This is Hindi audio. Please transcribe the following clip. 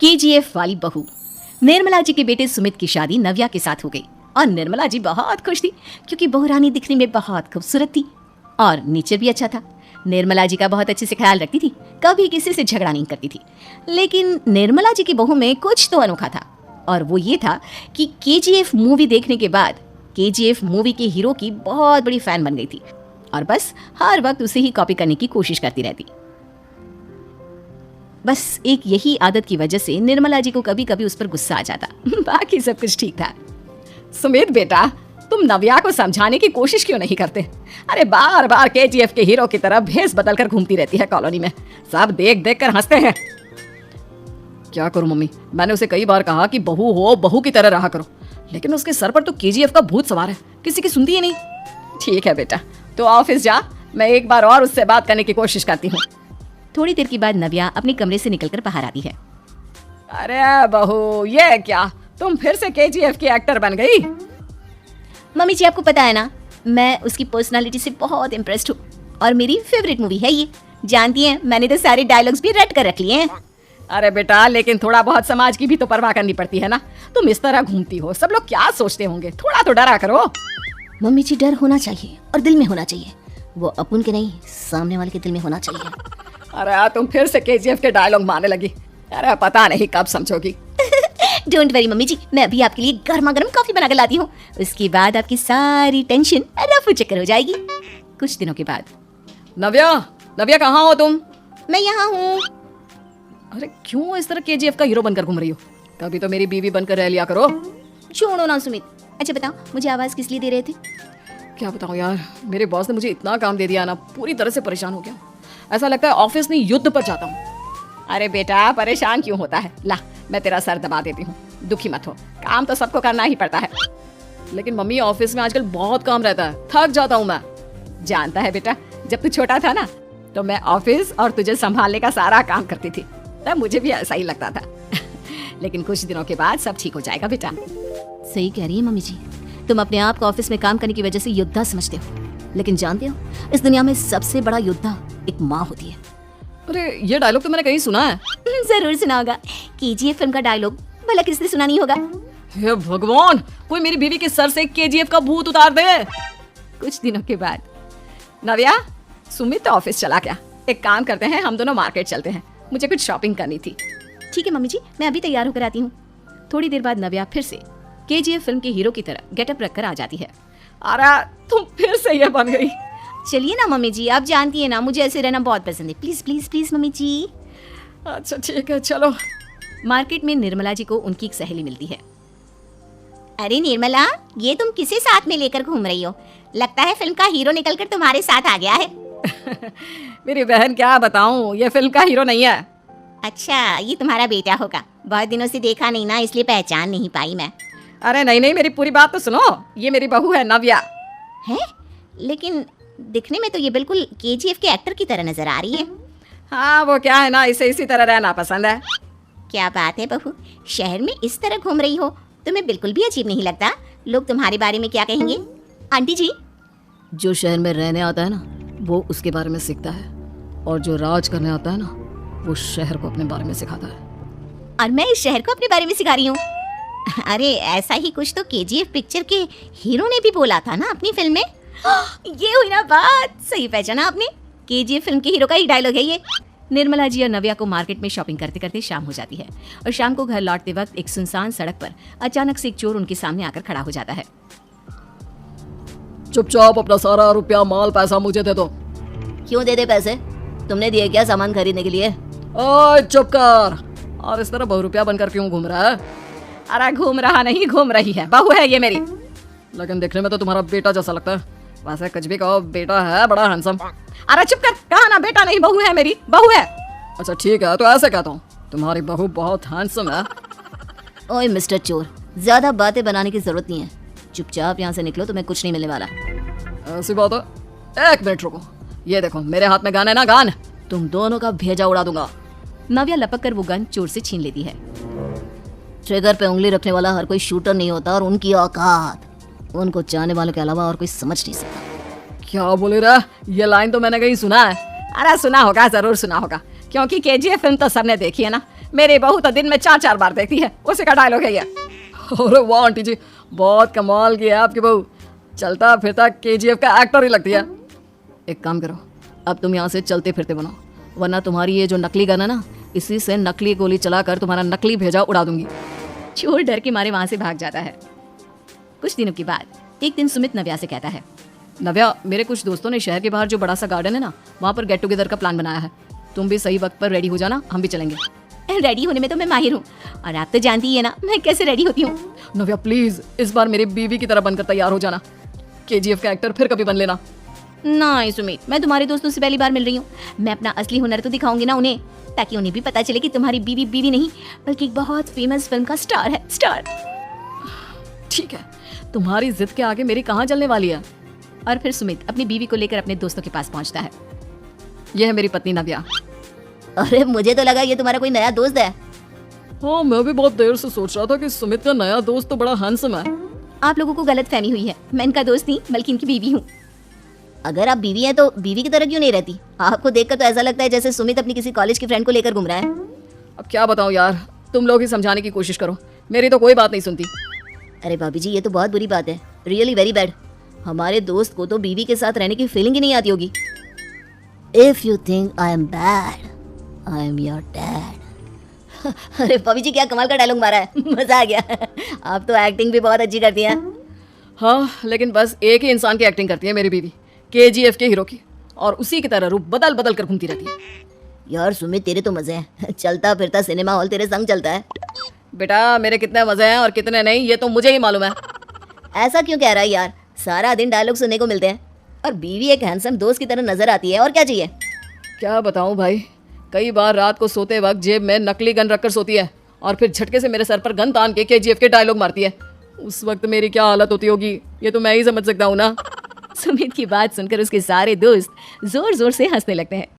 केजीएफ वाली बहू। निर्मला जी के बेटे सुमित की शादी नव्या के साथ हो गई और निर्मला जी बहुत खुश थी क्योंकि बहू रानी दिखने में बहुत खूबसूरत थी और नेचर भी अच्छा था। निर्मला जी का बहुत अच्छे से ख्याल रखती थी, कभी किसी से झगड़ा नहीं करती थी। लेकिन निर्मला जी की बहू में कुछ तो अनोखा था और वो ये था कि केजीएफ मूवी देखने के बाद केजीएफ मूवी के हीरो की बहुत बड़ी फैन बन गई थी और बस हर वक्त उसे ही कॉपी करने की कोशिश करती रहती। बस एक यही आदत की वजह से निर्मला जी को कभी कभी उस पर गुस्सा आ जाता। बाकी सब कुछ ठीक था। सुमित बेटा, तुम नव्या को समझाने की कोशिश क्यों नहीं करते? अरे बार बार केजीएफ के हीरो की तरह भेस बदल कर घूमती रहती है कॉलोनी में, सब देख देख कर हंसते हैं। क्या करूं मम्मी, मैंने उसे कई बार कहा कि बहू हो, बहू की तरह रहा करो, लेकिन उसके सर पर तो केजीएफ का भूत सवार है, किसी की सुनती ही नहीं। ठीक है बेटा, तो ऑफिस जा, मैं एक बार और उससे बात करने की कोशिश करती हूँ। थोड़ी देर के बाद नव्या अपने कमरे से निकलकर बाहर आती है। अरे बहू, ये क्या, तुम फिर से केजीएफ की एक्टर बन गई? मम्मी जी, आपको पता है ना, मैं उसकी पर्सनालिटी से बहुत इम्प्रेस्ड हूँ और मेरी फेवरेट मूवी है ये। जानती हैं, मैंने तो सारे डायलॉग्स भी रट कर रख लिए हैं। अरे बेटा, लेकिन थोड़ा बहुत समाज की भी तो परवाह करनी पड़ती है ना। तुम इस तरह घूमती हो, सब लोग क्या सोचते होंगे, थोड़ा तो डरा करो। मम्मी जी, डर होना चाहिए और दिल में होना चाहिए, वो अपन के नहीं, सामने वाले के दिल में होना चाहिए। अरे तुम फिर से केजीएफ के डायलॉग मारने लगी। अरे पता नहीं कब समझोगी। डोंट वरी मम्मी जी, मैं अभी आपके लिए गर्मा गर्म कॉफी बना कर लाती हूँ, उसके बाद आपकी सारी टेंशन रफू चक्कर हो जाएगी। कुछ दिनों के बाद। नव्या, नव्या कहाँ हो तुम? मैं यहाँ हूँ। अरे क्यों इस तरह केजीएफ का हीरो बनकर घूम रही हो? कभी तो मेरी बीवी बनकर रह लिया करो। छोड़ो ना सुमित। अच्छा बताओ, मुझे आवाज किस लिए दे रहे थे? क्या बताऊँ यार, मेरे बॉस ने मुझे इतना काम दे दिया ना, पूरी तरह से परेशान हो गया। ऐसा लगता है ऑफिस में युद्ध पर जाता हूँ। अरे बेटा, परेशान क्यों होता है? ला, मैं तेरा सर दबा देती हूँ, दुखी मत हो, काम तो सबको करना ही पड़ता है। लेकिन मम्मी, ऑफिस में आजकल बहुत काम रहता है, थक जाता हूँ मैं। जानता है बेटा, जब तू छोटा था ना, तो मैं ऑफिस और तुझे संभालने का सारा काम करती थी, तब मुझे भी ऐसा ही लगता था। लेकिन कुछ दिनों के बाद सब ठीक हो जाएगा बेटा। सही कह रही है मम्मी जी, तुम अपने आप को ऑफिस में काम करने की वजह से योद्धा समझते हो, लेकिन जानते हो, इस दुनिया में सबसे बड़ा योद्धा एक माँ होती है। अरे ये डायलॉग तो मैंने कहीं सुना है। जरूर सुना होगा, केजीएफ फिल्म का डायलॉग, भला किसने सुना नहीं होगा? हे भगवान, कोई मेरी बीवी के सर से केजीएफ का भूत उतार दे। कुछ दिनों के बाद। नव्या, सुमित तो ऑफिस चला गया, एक काम करते हैं, हम दोनों मार्केट चलते हैं, मुझे कुछ शॉपिंग करनी थी। ठीक है मम्मी जी, मैं अभी तैयार होकर आती हूँ। थोड़ी देर बाद नव्या फिर से केजीएफ फिल्म के हीरो की तरह गेटअप रखकर आ जाती है। अरे तुम फिर से ये बन गई। चलिए ना मम्मी जी, आप जानती है ना, मुझे ऐसे रहना बहुत पसंद है। प्लीज प्लीज प्लीज मम्मी जी। अच्छा ठीक है, चलो। मार्केट में निर्मला जी को उनकी एक सहेली मिलती है। अरे निर्मला, ये तुम किसे साथ में लेकर घूम रही हो? लगता है फिल्म का हीरो निकलकर तुम्हारे साथ आ गया है। मेरी बहन, क्या बताऊं, ये फिल्म का हीरो नहीं है। अच्छा, ये तुम्हारा बेटा होगा, बहुत दिनों से देखा नहीं ना, इसलिए पहचान नहीं पाई मैं। अरे नहीं नहीं, मेरी पूरी बात तो सुनो, ये मेरी बहू है नव्या। है? लेकिन दिखने में तो ये बिल्कुल केजीएफ के एक्टर की तरह नजर आ रही है। हाँ, वो क्या है ना, इसे इसी तरह रहना पसंद है। क्या बात है बहू, शहर में इस तरह घूम रही हो, तुम्हें बिल्कुल भी अजीब नहीं लगता? लोग तुम्हारे बारे में क्या कहेंगे? आंटी जी, जो शहर में रहने आता है ना, वो उसके बारे में सीखता है, और जो राज करने आता है ना, वो शहर को अपने बारे में सिखाता है। और मैं इस शहर को अपने बारे में सिखा रही हूँ? अरे ऐसा ही कुछ तो केजीएफ पिक्चर के हीरो ने भी बोला था ना अपनी फिल्म में। ये हुई ना बात, सही पहचाना आपने, केजीएफ फिल्म के हीरो का ही डायलॉग है ये। निर्मला जी और नव्या को मार्केट में शॉपिंग करते करते शाम हो जाती है और शाम को घर लौटते वक्त एक सुनसान सड़क पर अचानक से एक चोर उनके सामने आकर खड़ा हो जाता है। चुपचाप अपना सारा रुपया, माल, पैसा मुझे दे दो। क्यों दे दे पैसे? तुमने दिए क्या सामान खरीदने के लिए? ओए चुप कर, और इस तरह बहुरुपया बनकर क्यों घूम रहा है? अरे घूम रहा नहीं, घूम रही है, बहू है ये मेरी। लेकिन देखने में तो तुम्हारा बेटा जैसा लगता है। वैसे कुछ भी कहो, बेटा है बड़ा हैंडसम। अरे चुप कर, कहा ना बेटा नहीं, बहू है मेरी, बहू है। अच्छा ठीक है, तो ऐसे कहता हूँ, तुम्हारी बहू बहुत हैंडसम है। ओए मिस्टर चोर, ज्यादा बातें बनाने की जरूरत नहीं है, चुपचाप यहाँ से निकलो, तुम्हें कुछ नहीं मिलने वाला। ऐसी बात है? एक मिनट रुको, ये देखो मेरे हाथ में गन है ना, गन, तुम दोनों का भेजा उड़ा दूंगा। नव्या लपक कर वो गन चोर से छीन लेती है। ट्रिगर पे उंगली रखने वाला हर कोई शूटर नहीं होता, और उनकी औकात उनको चाहने वालों के अलावा और कोई समझ नहीं सकता। क्या बोले रहा? ये लाइन तो मैंने कहीं सुना है। अरे सुना होगा, जरूर सुना होगा, क्योंकि केजीएफ फिल्म तो सबने देखी है ना। मेरी बहू तो दिन में 4-4 बार देखती है, उसी का डायलॉग है ये। अरे वाह आंटी जी, बहुत कमाल की है आपकी बहू, चलता फिरता केजीएफ का एक्टर ही लगती है। एक काम करो, अब तुम यहाँ से चलते फिरते बनाओ, वरना तुम्हारी ये जो नकली गन है ना, इसी से नकली गोली चलाकर तुम्हारा नकली भेजा उड़ा दूंगी। चोर डर के मारे वहां से भाग जाता है। कुछ दिनों के बाद एक दिन सुमित नव्या से कहता है, नव्या, मेरे कुछ दोस्तों ने शहर के बाहर जो बड़ा सा गार्डन है ना, वहाँ पर गेट टुगेदर का प्लान बनाया है। तुम भी सही वक्त पर रेडी हो जाना, हम भी चलेंगे। रेडी होने में तो मैं माहिर हूँ, और आप तो जानती ही है ना मैं कैसे रेडी होती हूँ। नव्या प्लीज, इस बार मेरी बीवी की तरह बनकर तैयार हो जाना, केजीएफ का एक्टर फिर कभी बन लेना। नहीं सुमित, मैं तुम्हारे दोस्तों से पहली बार मिल रही हूँ, मैं अपना असली हुनर तो दिखाऊंगी ना उन्हें, ताकि उन्हें भी पता चले कि तुम्हारी बीवी बीवी नहीं बल्कि एक बहुत फेमस फिल्म का स्टार है, स्टार। ठीक है, तुम्हारी जिद के आगे मेरी कहाँ चलने वाली है। और फिर सुमित अपनी बीवी को लेकर अपने दोस्तों के पास पहुंचता है। यह है मेरी पत्नी नव्या। अरे मुझे तो लगा ये तुम्हारा कोई नया दोस्त है। हाँ, मैं भी बहुत देर से सोच रहा था कि सुमित का नया दोस्त तो बड़ा हैंडसम है। आप लोगों को गलत फहमी हुई है, मैं इनका दोस्त नहीं बल्कि इनकी बीवी हूँ। अगर आप बीवी हैं तो बीवी की तरह क्यों नहीं रहती? आपको देखकर तो ऐसा लगता है जैसे सुमित अपनी किसी कॉलेज की फ्रेंड को लेकर घूम रहा है। अब क्या बताऊं यार, तुम लोग ही समझाने की कोशिश करो, मेरी तो कोई बात नहीं सुनती। अरे भाभी जी, ये तो बहुत बुरी बात है, रियली वेरी बैड। हमारे दोस्त को तो बीवी के साथ रहने की फीलिंग ही नहीं आती होगी। If you think I am bad, I am your dad. अरे भाभी जी, क्या कमाल का डायलॉग मारा है, मजा आ गया। आप तो एक्टिंग भी बहुत अच्छी करती हैं। हाँ, लेकिन बस एक ही इंसान की एक्टिंग करती है मेरी बीवी, केजीएफ के हीरो की, और उसी की तरह रूप बदल बदल कर घूमती रहती है। यार सुमित, तेरे तो मजे हैं, चलता फिरता सिनेमा हॉल तेरे संग चलता है। बेटा, मेरे कितने मजे हैं और कितने नहीं ये तो मुझे ही मालूम है। ऐसा क्यों कह रहा है यार, सारा दिन डायलॉग सुनने को मिलते हैं, और बीवी एक हैंडसम दोस्त की तरह नजर आती है, और क्या चाहिए। क्या बताऊं भाई, कई बार रात को सोते वक्त जेब में नकली गन रखकर सोती है और फिर झटके से मेरे सर पर गन तान के केजीएफ के डायलॉग मारती है। उस वक्त मेरी क्या हालत होती होगी ये तो मैं ही समझ सकता हूँ ना। सुमित की बात सुनकर उसके सारे दोस्त जोर जोर से हंसने लगते हैं।